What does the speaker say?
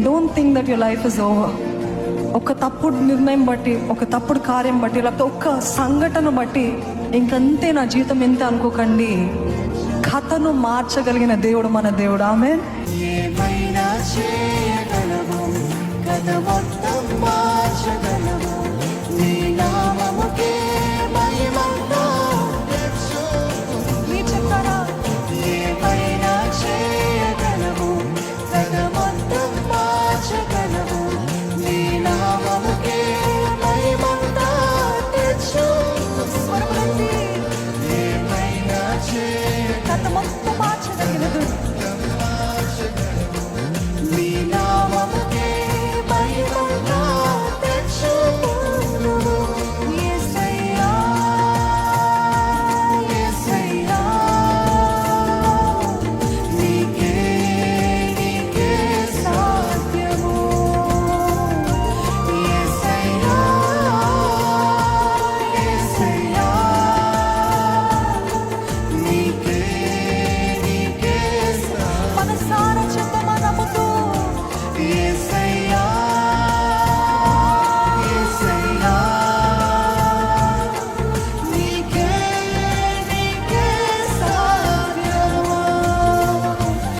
Don't think that your life is over. ఒక తప్పుడు నిర్ణయం బట్టి, ఒక తప్పుడు కార్యం బట్టి, లేకపోతే ఒక్క సంఘటన బట్టి ఇంకంతే, నా జీవితం ఎంత అనుకోకండి. కథను మార్చగలిగిన దేవుడు మన దేవుడు. ఆమేన్. ఏమైనా చేయగలవు, కథ మొత్తం మార్చగలవు. నీ నామముకే మహిమంతా తెచ్చుము. మీరు చెప్తారా? ఏమైనా చేయగలవు, కథ మొత్తం మార్చగలవు. నీ నామముకే మహిమంతా తెచ్చుము. స్వరములెత్తి ఏమైనా కథ మొత్తం మార్చగలిగినదు. నీ నామముకే మహిమంతా తెచ్చుము. యేసయ్యా, యేసయ్యా, నీకే సాధ్యము. యేసయ్యా, యేసయ్యా, నీకే సాధ్యము. మనసారా చెప్తామా నమ్ముతూ? యేసయ్యా,